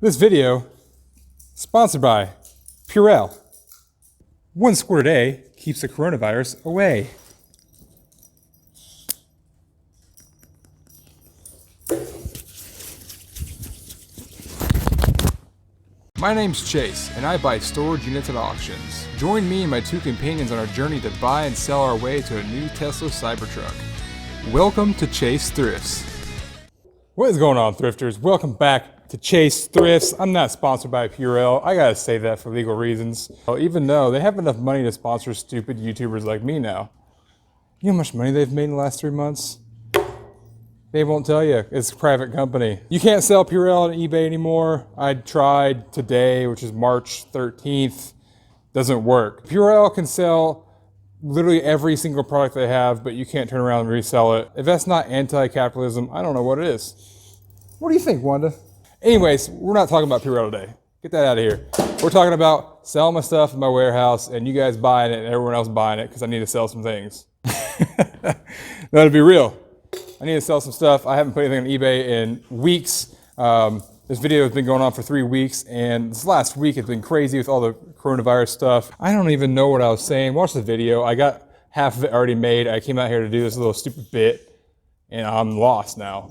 This video sponsored by Purell. 1 squirt a day keeps the coronavirus away. My name's Chase, and I buy storage units at auctions. Join me and my two companions on our journey to buy and sell our way to a new Tesla Cybertruck. Welcome to Chase Thrifts. What is going on, Thrifters? Welcome back to Chase Thrifts. I'm not sponsored by Purell. I gotta say that for legal reasons. Even though they have enough money to sponsor stupid YouTubers like me now. You know how much money they've made in the last 3 months? They won't tell you. It's a private company. You can't sell Purell on eBay anymore. I tried today, which is March 13th. Doesn't work. Purell can sell literally every single product they have, but you can't turn around and resell it. If that's not anti-capitalism, I don't know what it is. What do you think, Wanda? Anyways, we're not talking about Purell today. Get that out of here. We're talking about selling my stuff in my warehouse and you guys buying it and everyone else buying it because I need to sell some things. That'll be real. I need to sell some stuff. I haven't put anything on eBay in weeks. This video has been going on for 3 weeks, and this last week has been crazy with all the coronavirus stuff. I don't even know what I was saying. Watch the video. I got half of it already made. I came out here to do this little stupid bit, and I'm lost now.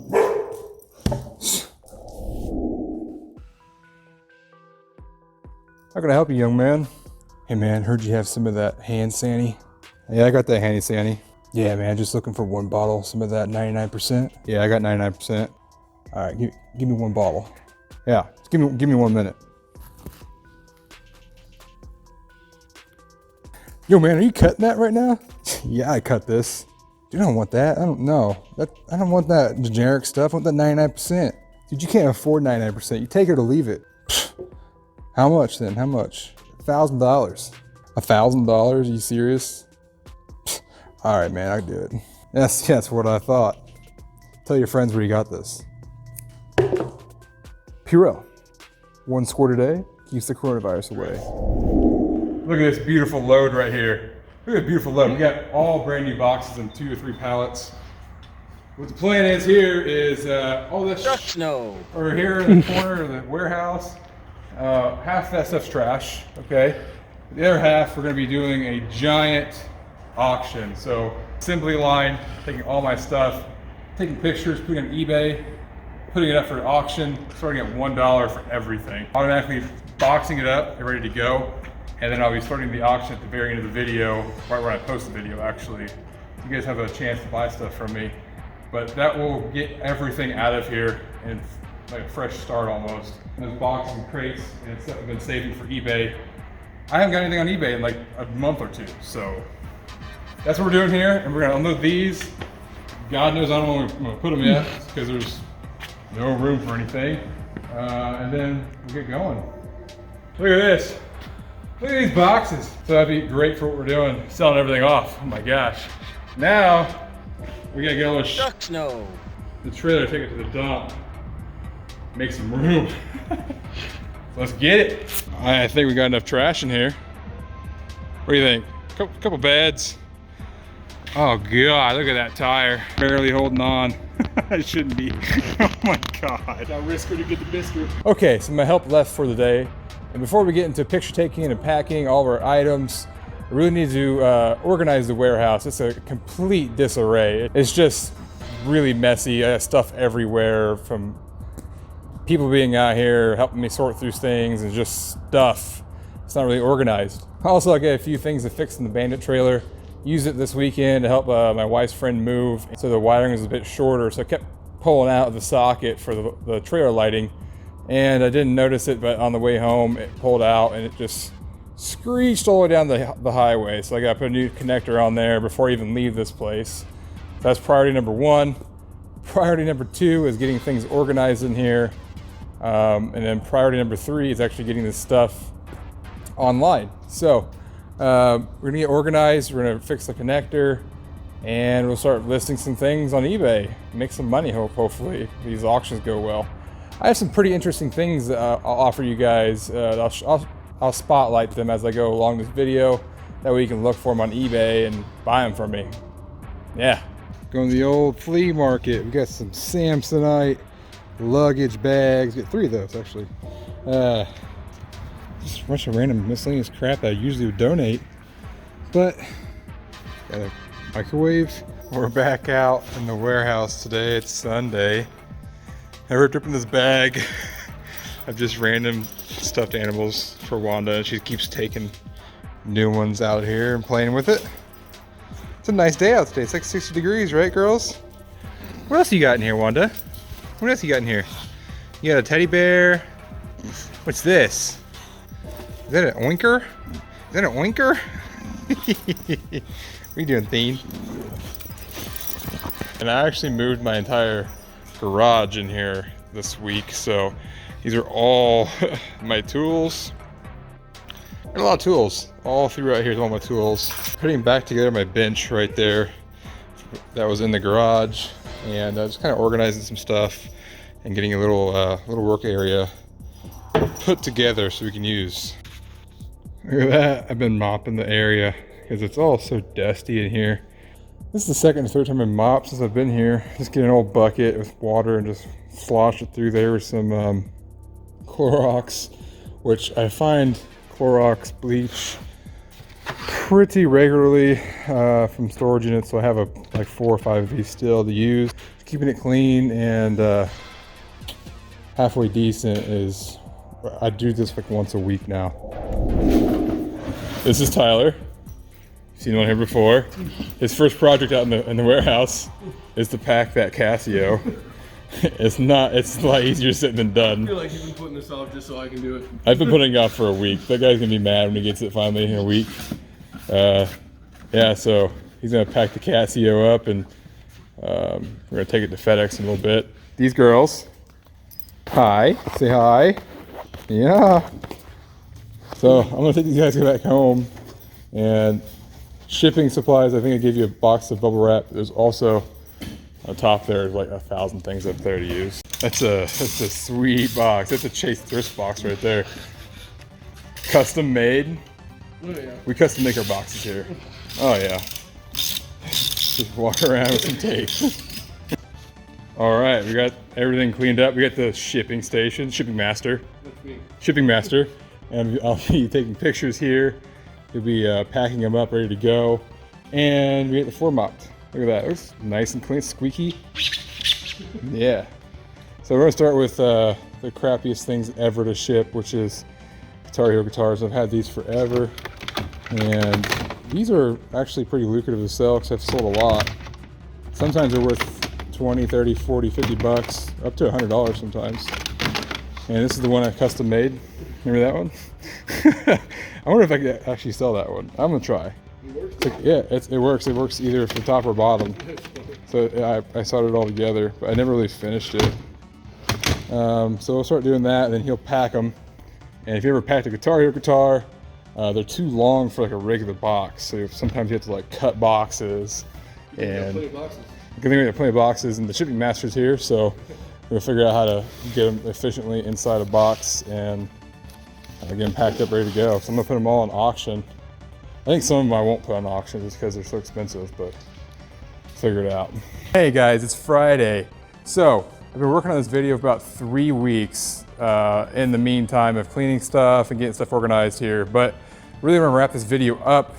How can I help you, young man? Hey man, heard you have some of that hand sanitizer. Yeah, I got that handy sanitizer. Yeah, man, just looking for 1 bottle, some of that 99%. Yeah, I got 99%. All right, give me 1 bottle. Yeah, just give me 1 minute. Yo, man, are you cutting that right now? Yeah, I cut this. Dude, I don't want that. I don't know. I don't want that generic stuff. I want that 99%. Dude, you can't afford 99%. You take it or leave it. How much then? How much? $1,000. $1,000? Are you serious? All right, man, I can do it. That's what I thought. Tell your friends where you got this. Purell. 1 squirt a day keeps the coronavirus away. Look at this beautiful load right here. Look at this beautiful load. We got all brand new boxes in 2 or 3 pallets. What the plan is here is all this snow over here in the corner of the warehouse. Half that stuff's trash, okay? The other half, we're gonna be doing a giant auction. So assembly line, taking all my stuff, taking pictures, putting it on eBay, putting it up for auction, starting at $1 for everything. Automatically boxing it up, get ready to go. And then I'll be starting the auction at the very end of the video, right when I post the video actually. You guys have a chance to buy stuff from me. But that will get everything out of here and like a fresh start almost. And those boxes and crates and stuff I've been saving for eBay. I haven't got anything on eBay in like a month or 2, so that's what we're doing here. And we're gonna unload these. God knows I don't know where I'm gonna put them yet because there's no room for anything. And then we'll get going. Look at this. Look at these boxes. So that'd be great for what we're doing, selling everything off. Oh my gosh. Now, we gotta get all this the trailer, take it to the dump. Make some room. Let's get it. I think we got enough trash in here. What do you think? Couple beds. Oh God, look at that tire. Barely holding on. I shouldn't be. Oh my God. I'll risk her to get the biscuit. Okay, so my help left for the day. And before we get into picture taking and packing all of our items, I really need to organize the warehouse. It's a complete disarray. It's just really messy. I have stuff everywhere from people being out here helping me sort through things and just stuff. It's not really organized. Also, I got a few things to fix in the Bandit trailer. Used it this weekend to help my wife's friend move. So the wiring was a bit shorter, so I kept pulling out the socket for the trailer lighting. And I didn't notice it, but on the way home, it pulled out and it just screeched all the way down the highway. So I got to put a new connector on there before I even leave this place. That's priority number 1. Priority number 2 is getting things organized in here. And then priority number 3 is actually getting this stuff online. So we're gonna get organized, we're gonna fix the connector, and we'll start listing some things on eBay. Make some money, hopefully, if these auctions go well. I have some pretty interesting things I'll offer you guys. I'll spotlight them as I go along this video. That way you can look for them on eBay and buy them from me. Yeah. Going to the old flea market. We got some Samsonite. luggage bags. Get 3 of those actually. Just a bunch of random miscellaneous crap I usually would donate. But got a microwave. We're back out in the warehouse today. It's Sunday. I ripped open this bag of just random stuffed animals for Wanda, and she keeps taking new ones out here and playing with it. It's a nice day out today. It's like 60 degrees, right, girls? What else you got in here, Wanda? What else you got in here? You got a teddy bear. What's this? Is that an oinker? Is that an oinker? What are you doing, Thane? And I actually moved my entire garage in here this week, so these are all my tools. Got a lot of tools all throughout here. All my tools. Putting back together my bench right there that was in the garage, and just kind of organizing some stuff and getting a little work area put together so we can use. Look at that! I've been mopping the area because it's all so dusty in here. This is the second or third time I mopped since I've been here. Just get an old bucket with water and just slosh it through there with some Clorox, which I find Clorox bleach pretty regularly from storage units. So I have like 4 or 5 of these still to use. Keeping it clean and halfway decent is, I do this like once a week now. This is Tyler. Seen one here before. His first project out in the warehouse is to pack that Casio. It's a lot easier said than done. I feel like you've been putting this off just so I can do it. I've been putting it off for a week. That guy's gonna be mad when he gets it finally in a week. Yeah, so he's gonna pack the Casio up, and we're gonna take it to FedEx in a little bit. These girls, hi, say hi. Yeah. So I'm gonna take these guys back home, and shipping supplies, I think I gave you a box of bubble wrap. There's also on top there's like 1,000 things up there to use. That's a sweet box. That's a Chase Thrift box right there. Custom made. Oh, yeah. We custom make our boxes here. Oh yeah. Just walk around with some tape. All right, we got everything cleaned up. We got the shipping station, shipping master. That's me. Shipping master. And I'll be taking pictures here. You'll be packing them up, ready to go. And we get the floor mopped. Look at that, it looks nice and clean, squeaky. Yeah. So we're gonna start with the crappiest things ever to ship, which is Guitar Hero guitars. I've had these forever. And these are actually pretty lucrative to sell because I've sold a lot. Sometimes they're worth 20, 30, 40, 50 bucks, up to $100 sometimes. And this is the one I custom made. Remember that one? I wonder if I could actually sell that one. I'm gonna try. Yeah, it works. It works either for top or bottom. So I soldered it all together, but I never really finished it. So we'll start doing that, and then he'll pack them. And if you ever packed a Guitar Hero guitar, they're too long for like a regular box. So sometimes you have to like cut boxes. And Plenty of boxes. I think we have plenty of boxes, and the shipping master's here, so we'll figure out how to get them efficiently inside a box and get them packed up, ready to go. So I'm gonna put them all on auction. I think some of them I won't put on auction just because they're so expensive, but figure it out. Hey guys, it's Friday. So I've been working on this video for about 3 weeks in the meantime of cleaning stuff and getting stuff organized here, but really want to wrap this video up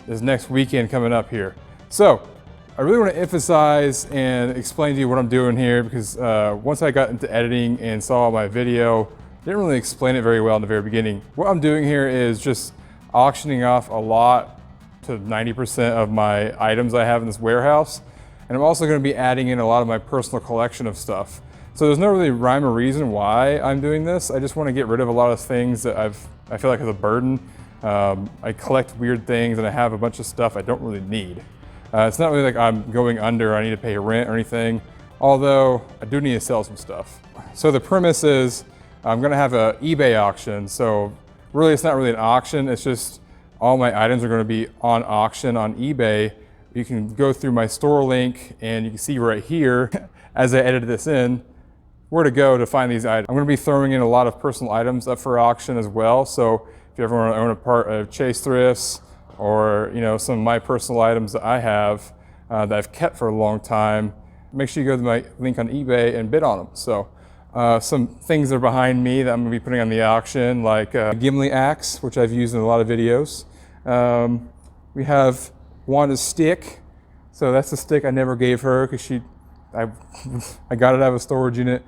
this next weekend coming up here. So I really want to emphasize and explain to you what I'm doing here, because once I got into editing and saw my video, didn't really explain it very well in the very beginning. What I'm doing here is just auctioning off a lot to 90% of my items I have in this warehouse. And I'm also going to be adding in a lot of my personal collection of stuff. So there's no really rhyme or reason why I'm doing this. I just want to get rid of a lot of things that I feel like is a burden. I collect weird things and I have a bunch of stuff I don't really need. It's not really like I'm going under or I need to pay rent or anything, although I do need to sell some stuff. So the premise is I'm going to have an eBay auction. So really, it's not really an auction. It's just all my items are going to be on auction on eBay. You can go through my store link and you can see right here, as I edited this in, where to go to find these items. I'm going to be throwing in a lot of personal items up for auction as well. So if you ever want to own a part of Chase Thrifts, or some of my personal items that I have that I've kept for a long time, make sure you go to my link on eBay and bid on them. So Some things are behind me that I'm going to be putting on the auction, like a Gimli axe, which I've used in a lot of videos. We have Wanda's stick. So that's the stick I never gave her because I got it out of a storage unit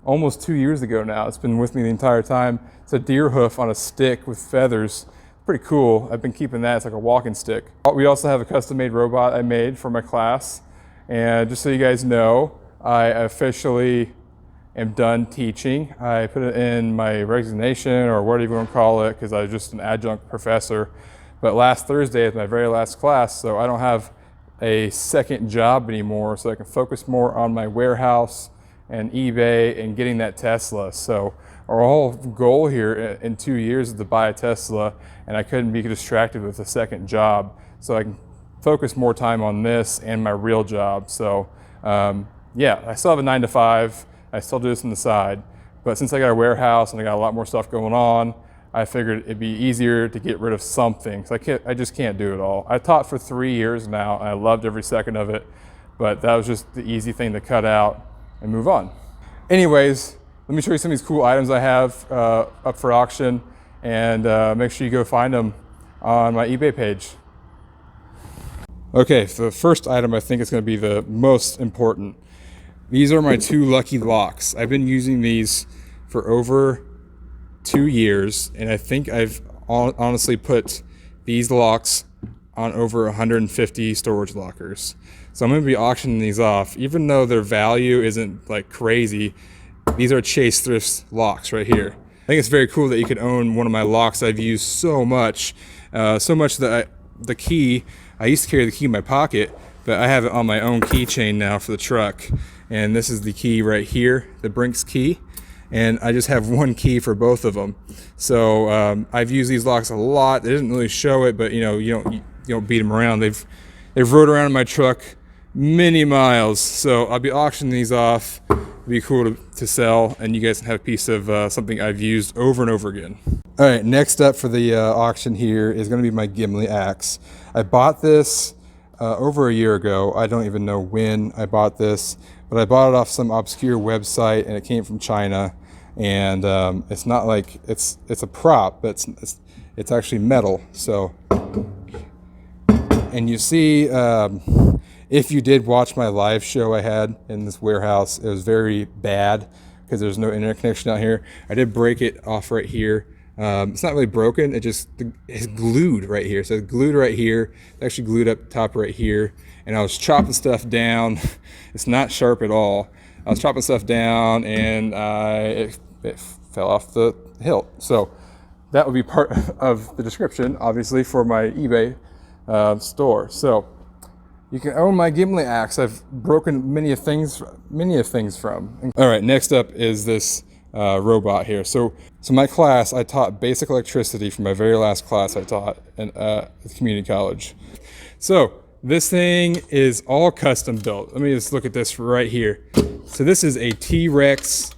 almost 2 years ago now. It's been with me the entire time. It's a deer hoof on a stick with feathers. Pretty cool. I've been keeping that. It's like a walking stick. We also have a custom-made robot I made for my class. And just so you guys know, I officially am done teaching. I put it in my resignation or whatever you want to call it because I was just an adjunct professor. But last Thursday is my very last class, so I don't have a second job anymore, so I can focus more on my warehouse and eBay and getting that Tesla. So our whole goal here in 2 years is to buy a Tesla, and I couldn't be distracted with a second job, so I can focus more time on this and my real job. So yeah, I still have a 9 to 5. I still do this on the side, but since I got a warehouse and I got a lot more stuff going on, I figured it'd be easier to get rid of something. So I just can't do it all. I taught for 3 years now, and I loved every second of it, but that was just the easy thing to cut out and move on. Anyways, let me show you some of these cool items I have up for auction, and make sure you go find them on my eBay page. Okay, so the first item I think is going to be the most important. These are my 2 lucky locks. I've been using these for over 2 years, and I think I've honestly put these locks on over 150 storage lockers. So I'm going to be auctioning these off. Even though their value isn't like crazy, these are Chase Thrifts locks right here. I think it's very cool that you could own one of my locks I've used so much that the key, I used to carry the key in my pocket, but I have it on my own keychain now for the truck. And this is the key right here, the Brinks key. And I just have one key for both of them. So I've used these locks a lot. They didn't really show it, but you don't beat them around. They've rode around in my truck many miles. So I'll be auctioning these off. It'd be cool to sell, and you guys can have a piece of something I've used over and over again. All right, next up for the auction here is going to be my Gimli axe. I bought this over a year ago. I don't even know when I bought this, but I bought it off some obscure website, and it came from China. And it's not like it's a prop, but it's actually metal. So, and you see, if you did watch my live show I had in this warehouse, it was very bad because there's no internet connection out here. I did break it off right here. It's not really broken. It's glued right here. So it's glued right here. It's actually glued up top right here. And I was chopping stuff down. It's not sharp at all. I was chopping stuff down, and it fell off the hilt. So that would be part of the description, obviously, for my eBay store. So you can own my Gimli axe. I've broken many of things from. All right, next up is this robot here. So my class, I taught basic electricity for my very last class I taught at community college. So this thing is all custom built. Let me just look at this right here. So this is a T-Rex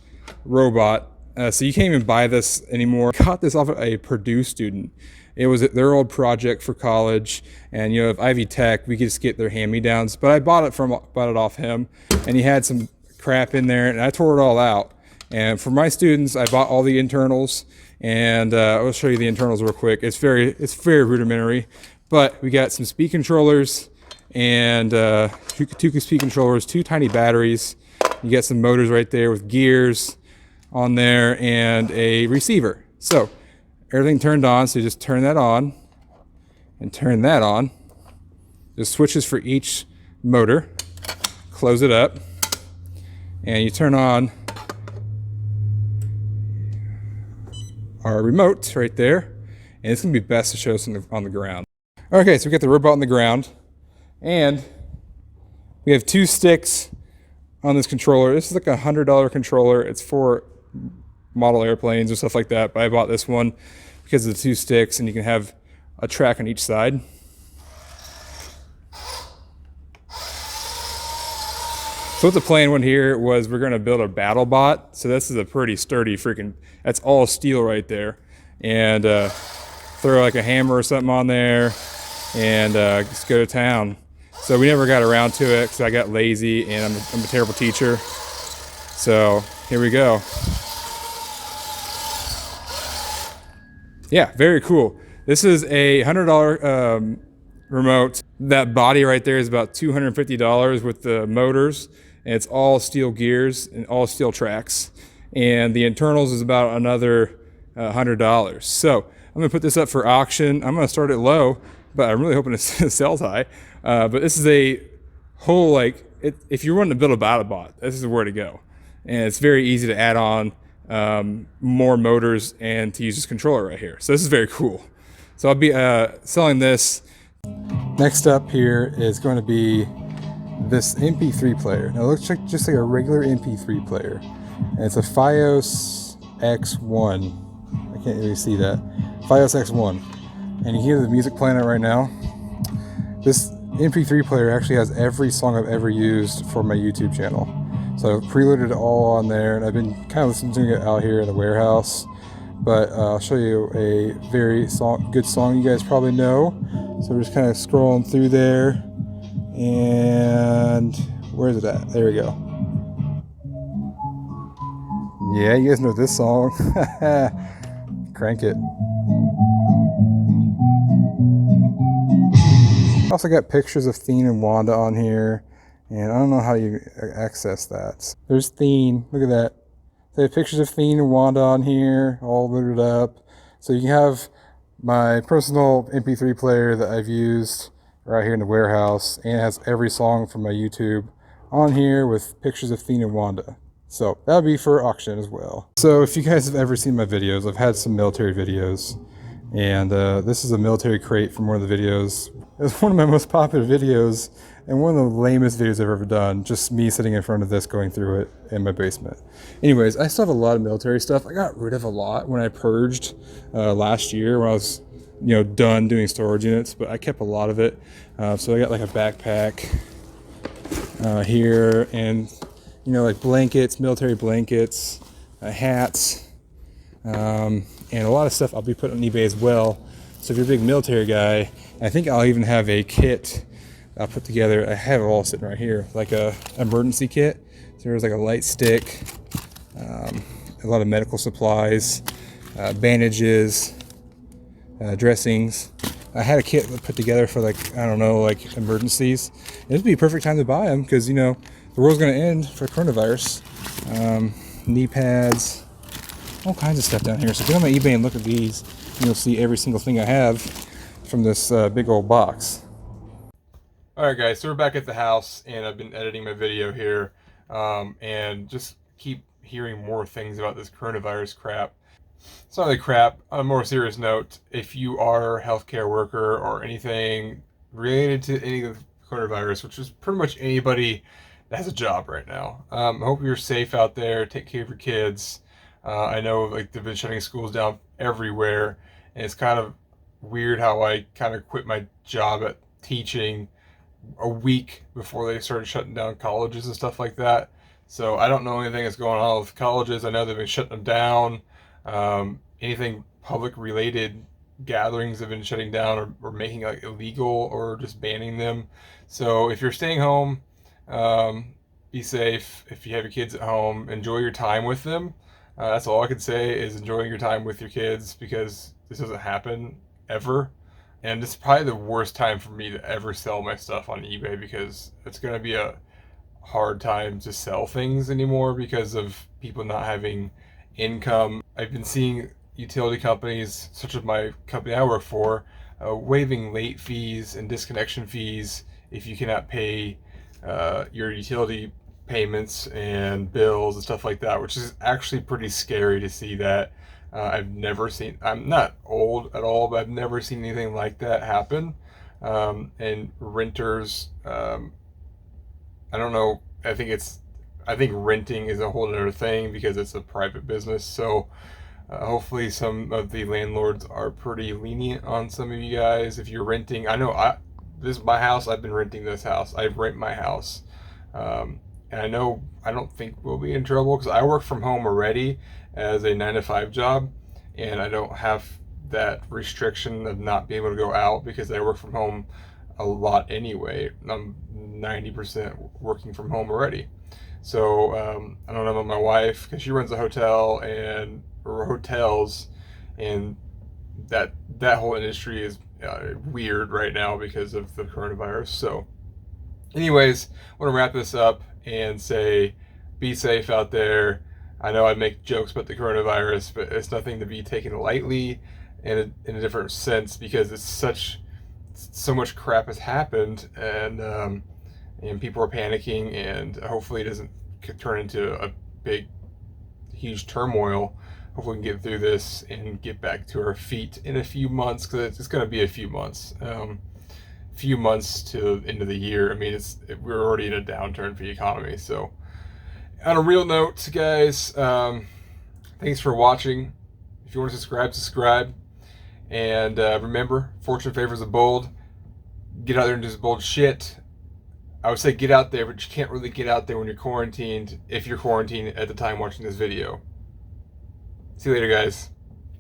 robot. So you can't even buy this anymore. I got this off of a Purdue student. It was their old project for college, and at Ivy Tech we could just get their hand-me-downs. But I bought it off him, and he had some crap in there, and I tore it all out. And for my students, I bought all the internals, and I'll show you the internals real quick. It's very rudimentary, but we got some speed controllers and two speed controllers, 2 tiny batteries. You got some motors right there with gears on there and a receiver. So everything turned on, so you just turn that on and turn that on. There's switches for each motor. Close it up, and you turn on our remote right there, and it's gonna be best to show us on the ground. Okay, so we got the robot on the ground, and we have 2 sticks on this controller. This is like a $100 controller. It's for model airplanes or stuff like that, but I bought this one because of the 2 sticks, and you can have a track on each side. So what the plan one here was we're gonna build a battle bot. So this is a pretty sturdy that's all steel right there. And throw like a hammer or something on there and just go to town. So we never got around to it because I got lazy and I'm a terrible teacher. So here we go. Yeah, very cool. This is a $100 remote. That body right there is about $250 with the motors, and it's all steel gears and all steel tracks. And the internals is about another $100. So I'm gonna put this up for auction. I'm gonna start it low, but I'm really hoping it sells high. But this is a whole, like, if you're wanting to build a battle bot, this is where to go. And it's very easy to add on more motors and to use this controller right here. So this is very cool. So I'll be selling this. Next up here is going to be this MP3 player. Now it looks like just like a regular MP3 player. And it's a Fios X1. I can't really see that. Fios X1. And you hear the music playing it right now. This MP3 player actually has every song I've ever used for my YouTube channel. So I've preloaded it all on there, and I've been kind of listening to it out here in the warehouse. But I'll show you a very good song you guys probably know. So we're just kind of scrolling through there. And where is it at? There we go. Yeah, you guys know this song. Crank it. Also got pictures of Thien and Wanda on here. And I don't know how you access that. There's Thien. Look at that. They have pictures of Thien and Wanda on here, all loaded up. So you can have my personal MP3 player that I've used right here in the warehouse, and it has every song from my YouTube on here with pictures of Thien and Wanda. So that'll be for auction as well. So if you guys have ever seen my videos, I've had some military videos, and this is a military crate from one of the videos. It's one of my most popular videos and one of the lamest videos I've ever done. Just me sitting in front of this going through it in my basement. Anyways, I still have a lot of military stuff. I got rid of a lot when I purged last year when I was done doing storage units, but I kept a lot of it. So I got like a backpack here, and like blankets, military blankets, hats, and a lot of stuff I'll be putting on eBay as well. So if you're a big military guy, I think I'll even have a kit I'll put together. I have it all sitting right here, like a emergency kit. So there's like a light stick, a lot of medical supplies, bandages, dressings. I had a kit put together for like emergencies. It'd be a perfect time to buy them because the world's gonna end for coronavirus. Knee pads, all kinds of stuff down here. So go on my eBay and look at these, and you'll see every single thing I have from this big old box. Alright guys, so we're back at the house, and I've been editing my video here, and just keep hearing more things about this coronavirus crap. It's not really crap. On a more serious note, if you are a healthcare worker or anything related to any of the coronavirus, which is pretty much anybody that has a job right now, I hope you're safe out there. Take care of your kids. I know like they've been shutting schools down everywhere, and it's kind of weird how I kind of quit my job at teaching a week before they started shutting down colleges and stuff like that. So I don't know anything that's going on with colleges. I know they've been shutting them down. Anything public related gatherings have been shutting down or making like illegal or just banning them. So if you're staying home, be safe. If you have your kids at home, enjoy your time with them. That's all I can say is enjoying your time with your kids, because this doesn't happen ever. And it's probably the worst time for me to ever sell my stuff on eBay, because it's going to be a hard time to sell things anymore because of people not having income. I've been seeing utility companies, such as my company I work for, waiving late fees and disconnection fees if you cannot pay your utility payments and bills and stuff like that, which is actually pretty scary to see that. I've never seen, I'm not old at all, but I've never seen anything like that happen. And renters, I don't know, I think renting is a whole other thing because it's a private business. So hopefully some of the landlords are pretty lenient on some of you guys. If you're renting, I know this is my house. I've been renting this house. I rent my house. And I don't think we'll be in trouble because I work from home already as a 9-to-5 job, and I don't have that restriction of not being able to go out because I work from home a lot anyway. I'm 90% working from home already. So I don't know about my wife because she runs a hotel or hotels, and that whole industry is weird right now because of the coronavirus. So, anyways, I want to wrap this up and say, be safe out there. I know I make jokes about the coronavirus, but it's nothing to be taken lightly in a different sense because so much crap has happened, and people are panicking, and hopefully it doesn't turn into a big, huge turmoil. Hopefully we can get through this and get back to our feet in a few months, because it's going to be a few months. Few months to the end of the year. I mean, we're already in a downturn for the economy. So, on a real note, guys, thanks for watching. If you want to subscribe. And remember, fortune favors the bold. Get out there and do some bold shit. I would say get out there, but you can't really get out there when you're quarantined, if you're quarantined at the time watching this video. See you later, guys.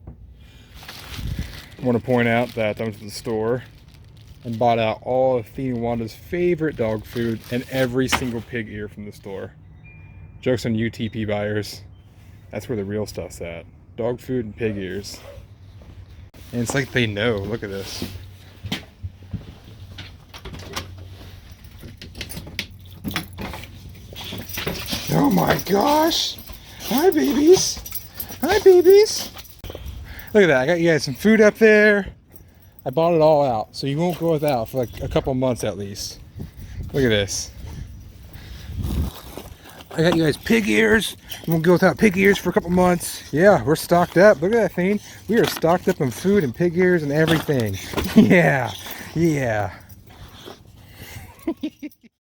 I want to point out that I went to the store and bought out all of Thea and Wanda's favorite dog food and every single pig ear from the store. Jokes on UTP buyers. That's where the real stuff's at. Dog food and pig ears. And it's like they know. Look at this. Oh my gosh! Hi, babies! Hi, babies! Look at that. I got you guys some food up there. I bought it all out, so you won't go without for like a couple months at least. Look at this. I got you guys pig ears. You won't go without pig ears for a couple months. Yeah, we're stocked up. Look at that thing. We are stocked up on food and pig ears and everything. Yeah, yeah.